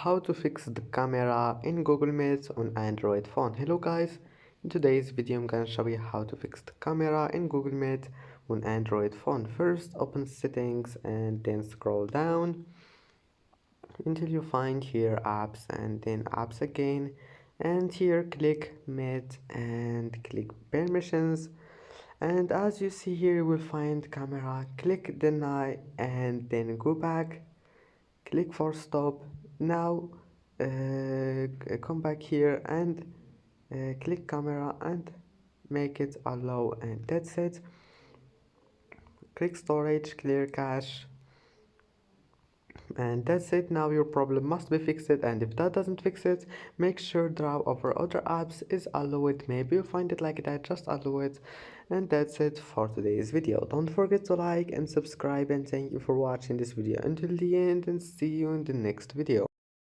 how to fix the camera in Google Maps on Android phone. Hello guys, in today's video I'm gonna show you how to fix the camera in Google Maps on Android phone. First open settings and then scroll down until you find here apps and then apps again, and here click Maps and click permissions, and as you see here you will find camera. Click deny and then go back, click for stop. Now come back here and click camera and make it allow, and that's it. Click storage, clear cache, and that's it. Now your problem must be fixed, and if that doesn't fix it, make sure draw over other apps is allow it. Maybe you'll find it like that, just allow it. And that's it for today's video. Don't forget to like and subscribe, and thank you for watching this video until the end, and see you in the next video.